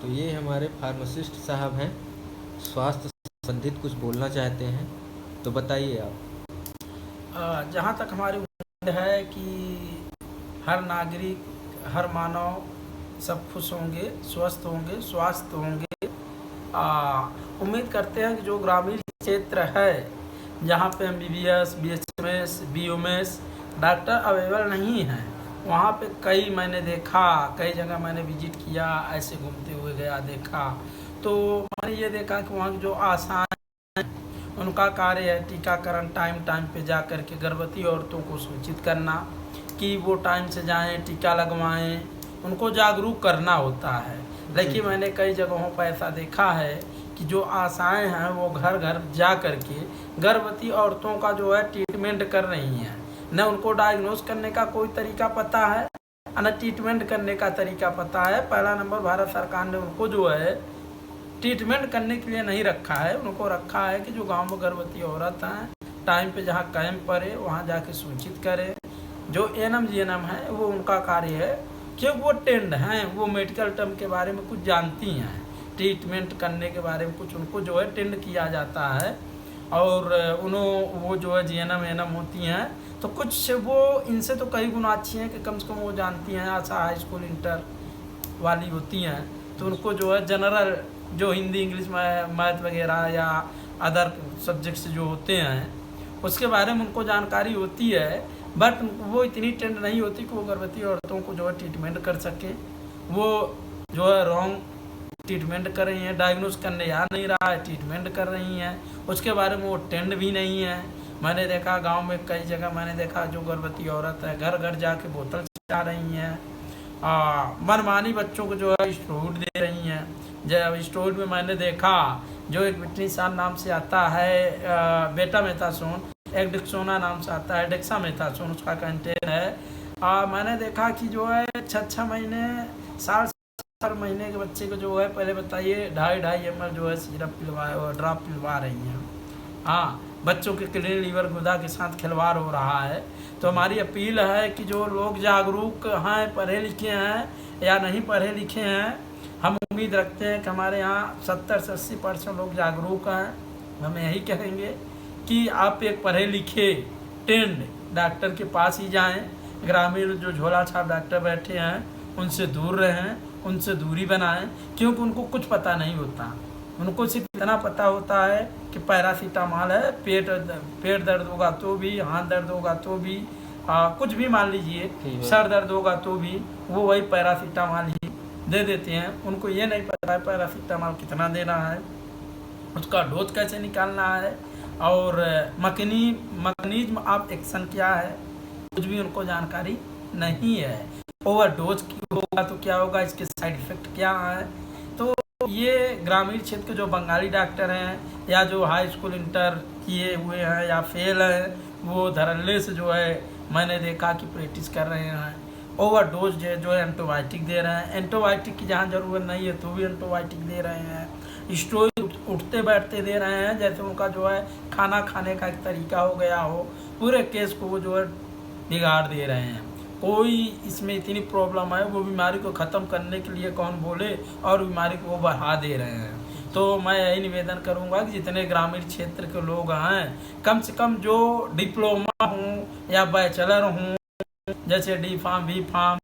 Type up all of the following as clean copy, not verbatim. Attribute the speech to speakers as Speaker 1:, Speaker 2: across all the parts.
Speaker 1: तो ये हमारे फार्मासिस्ट साहब हैं, स्वास्थ्य संबंधित कुछ बोलना चाहते हैं, तो बताइए आप।
Speaker 2: जहाँ तक हमारी उम्मीद है कि हर नागरिक, हर मानव सब खुश होंगे, स्वस्थ होंगे, स्वास्थ्य होंगे। उम्मीद करते हैं कि जो ग्रामीण क्षेत्र है जहाँ पे MBBS, BHMS, BOMS doctor available नहीं हैं, वहाँ पे कई मैंने देखा, कई जगह मैंने विजिट किया, ऐसे घूमते हुए गया देखा, तो मैंने ये देखा कि वहाँ की जो आसान उनका कार्य है टीकाकरण टाइम टाइम पे जा कर के गर्भवती औरतों को सूचित करना कि वो टाइम से जाएं, टीका लगवाएं, उनको जागरूक करना होता है। लेकिन मैंने कई जगहों पर ऐसा देखा है कि जो आशाएं हैं वो घर घर जा कर के गर्भवती औरतों का जो है ट्रीटमेंट कर रही हैं। न उनको डायग्नोस करने का कोई तरीका पता है, न ट्रीटमेंट करने का तरीका पता है। पहला नंबर, भारत सरकार ने उनको जो है ट्रीटमेंट करने के लिए नहीं रखा है, उनको रखा है कि जो गांव में गर्भवती औरत हैं टाइम पे जहाँ कैंप पड़े वहाँ जाके सूचित करें। जो ANM GNM है वो उनका कार्य है कि वो टेंड हैं, वो मेडिकल टर्म के बारे में कुछ जानती हैं, ट्रीटमेंट करने के बारे में कुछ उनको जो है टेंड किया जाता है। और वो जो है GNM ANM होती हैं, तो कुछ वो इनसे तो कई गुना अच्छी हैं कि कम से कम वो जानती हैं। आशा हाई स्कूल इंटर वाली होती हैं, तो उनको जो है जनरल जो हिंदी इंग्लिश मैथ वगैरह या अदर सब्जेक्ट्स जो होते हैं उसके बारे में उनको जानकारी होती है, बट वो इतनी टेंड नहीं होती कि वो गर्भवती औरतों को जो है ट्रीटमेंट कर सकें। वो जो है रॉन्ग ट्रीटमेंट कर रही हैं, डायग्नोस करने आ नहीं रहा है, ट्रीटमेंट कर रही हैं, उसके बारे में वो टेंड भी नहीं है। मैंने देखा गांव में कई जगह, मैंने देखा जो गर्भवती औरत है घर घर जाके बोतल चला रही हैं, मनमानी बच्चों को जो है स्टोड दे रही हैं। जब स्टोड में मैंने देखा जो एक विट्रीसान नाम से आता है, बेटामेथासोन, एक डिक्सोना नाम से आता है, डेक्सामेथासोन उसका कंटेंट है। मैंने देखा कि जो है 6 महीने, 4 महीने के बच्चे को जो है पहले बताइए 2.5 ml जो है सिरप पिलवा, ड्रॉप पिलवा रही हैं। हाँ, बच्चों के किडनी लीवर गुदा के साथ खिलवाड़ हो रहा है। तो हमारी अपील है कि जो लोग जागरूक हैं, पढ़े लिखे हैं या नहीं पढ़े लिखे हैं, हम उम्मीद रखते हैं कि हमारे यहाँ 70 से 80% लोग जागरूक हैं। हम यही कहेंगे कि आप एक पढ़े लिखे ट्रेंड डॉक्टर के पास ही जाएं। ग्रामीण जो झोला छाप डॉक्टर बैठे हैं उनसे दूर रहें, उनसे दूरी बनाएं, क्योंकि उनको कुछ पता नहीं होता। उनको सिर्फ इतना पता होता है कि पैरासीटामॉल है, पेट दर्द होगा तो भी, हाथ दर्द होगा तो भी, कुछ भी मान लीजिए, सर दर्द होगा तो भी वो वही पैरासीटामॉल ही दे देते हैं। उनको ये नहीं पता है पैरासीटामॉल कितना देना है, उसका डोज कैसे निकालना है, और मैकेनिज्म ऑफ एक्शन क्या है, कुछ भी उनको जानकारी नहीं है। ओवर डोज होगा तो क्या होगा, इसके साइड इफेक्ट क्या है। तो ये ग्रामीण क्षेत्र के जो बंगाली डॉक्टर हैं या जो हाई स्कूल इंटर किए हुए हैं या फेल हैं, वो धड़ल्ले से जो है मैंने देखा कि प्रैक्टिस कर रहे हैं। ओवर डोज जो है एंटीबायोटिक दे रहे हैं, एंटीबायोटिक की जहाँ ज़रूरत नहीं है तो भी एंटीबायोटिक दे रहे हैं। स्टेरॉइड उठते बैठते दे रहे हैं, जैसे उनका जो है खाना खाने का एक तरीका हो गया हो। पूरे केस को वो जो है बिगाड़ दे रहे हैं। कोई इसमें इतनी प्रॉब्लम है, वो बीमारी को ख़त्म करने के लिए कौन बोले, और बीमारी को वो बढ़ा दे रहे हैं। तो मैं यही निवेदन करूंगा कि जितने ग्रामीण क्षेत्र के लोग हैं, कम से कम जो डिप्लोमा हों या बैचलर हों, जैसे D Pharm, B Pharm,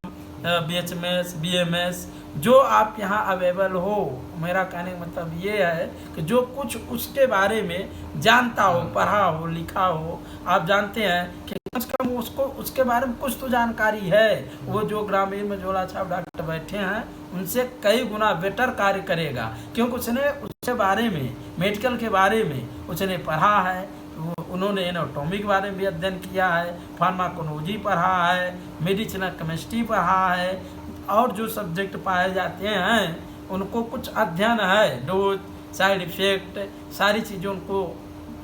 Speaker 2: BHMS, BMS, जो आप यहाँ अवेलेबल हो, मेरा कहने का मतलब ये है कि जो कुछ उसके बारे में जानता हो, पढ़ा हो, लिखा हो, आप जानते हैं कि कम से कम उसको उसके बारे में कुछ तो जानकारी है। वो जो ग्रामीण में झोला छाप डॉक्टर बैठे हैं उनसे कई गुना बेटर कार्य करेगा, क्योंकि उसने उसके बारे में, मेडिकल के बारे में उसने पढ़ा है। उन्होंने एनाटॉमी के बारे में भी अध्ययन किया है, फार्माकोलॉजी पढ़ा है, मेडिसिनल केमिस्ट्री पढ़ा है, और जो सब्जेक्ट पाए जाते हैं उनको कुछ अध्ययन है, डोज, साइड इफेक्ट, सारी चीज़ें उनको,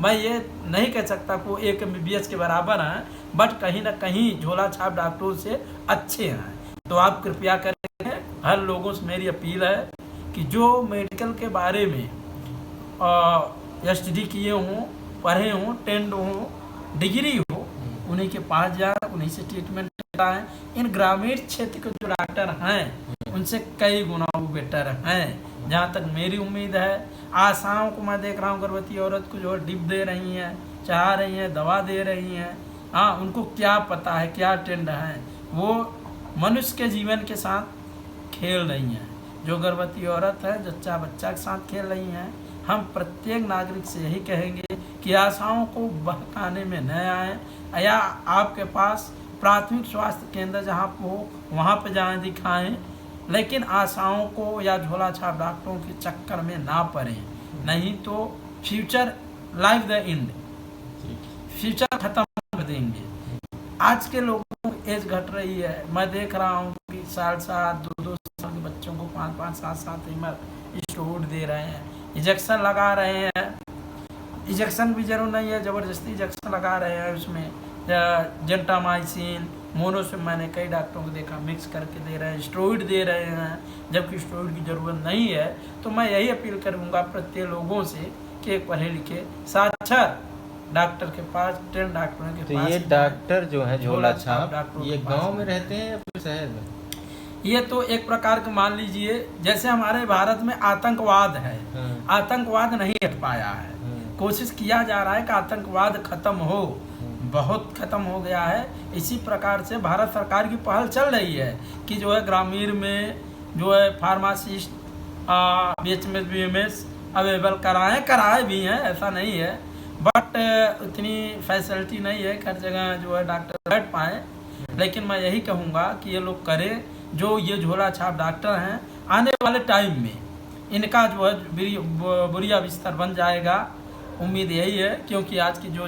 Speaker 2: मैं ये नहीं कह सकता कि वो एक MBBS के बराबर हैं, बट कहीं ना कहीं झोला छाप डॉक्टरों से अच्छे हैं। तो आप कृपया करें, हर लोगों से मेरी अपील है कि जो मेडिकल के बारे में STD किए हों, पढ़े हों, टेंड हों, डिग्री हो, उन्हीं के पास जाए, उन्हीं से ट्रीटमेंट कराएं। इन ग्रामीण क्षेत्र के जो डॉक्टर हैं उनसे कई गुना वो बेटर हैं, जहाँ तक मेरी उम्मीद है। आशाओं को मैं देख रहा हूँ, गर्भवती औरत को जो है डिप दे रही हैं, चाह रही हैं, दवा दे रही हैं। हाँ, उनको क्या पता है क्या ट्रेंड है, वो मनुष्य के जीवन के साथ खेल रही हैं। जो गर्भवती औरत है, जच्चा बच्चा के साथ खेल रही हैं। हम प्रत्येक नागरिक से यही कहेंगे कि आशाओं को बहकाने में न आए, या आपके पास प्राथमिक स्वास्थ्य केंद्र जहाँ पे हो वहाँ पे जाएं, दिखाएं, लेकिन आशाओं को या झोला छाप डॉक्टरों के चक्कर में ना पड़ें, नहीं तो future life the end, future खत्म कर देंगे। आज के लोगों की एज घट रही है, मैं देख रहा हूँ कि साल 2 साल के बच्चों को 5 7 स्टेरॉइड दे रहे हैं, इंजेक्शन लगा रहे हैं। इंजेक्शन भी जरूर नहीं है, ज़बरदस्ती इंजेक्शन लगा रहे हैं, उसमें जेंटामाइसिन, मोनोसिन, मैंने कई डॉक्टरों को देखा मिक्स करके दे रहे हैं, स्टेरॉइड दे रहे हैं, जबकि स्टेरॉइड की ज़रूरत नहीं है। तो मैं यही अपील करूँगा प्रत्येक लोगों से कि एक पढ़े लिखे साक्षर डॉक्टर के पास, ट्रेन डॉक्टरों के
Speaker 1: तो
Speaker 2: पास।
Speaker 1: ये डॉक्टर जो है झोला छाप,
Speaker 2: डॉक्टरों
Speaker 1: ये
Speaker 2: के पास
Speaker 1: गांव में रहते हैं या फिर शहर में?
Speaker 2: ये तो एक प्रकार का मान लीजिए, जैसे हमारे भारत में आतंकवाद है, आतंकवाद नहीं हट पाया है। कोशिश किया जा रहा है कि आतंकवाद खत्म हो, बहुत खत्म हो गया है। इसी प्रकार से भारत सरकार की पहल चल रही है कि जो है ग्रामीण में जो है फार्मासिस्ट, BHMS BMS अवेलेबल कराए भी हैं, ऐसा नहीं है, बट उतनी फैसिलिटी नहीं है हर जगह जो है डॉक्टर बैठ पाए। लेकिन मैं यही कहूँगा कि ये लोग करें, जो ये झोला छाप डॉक्टर हैं, आने वाले टाइम में इनका जो है बुरिया बिस्तर बन जाएगा, उम्मीद यही है। क्योंकि आज की जो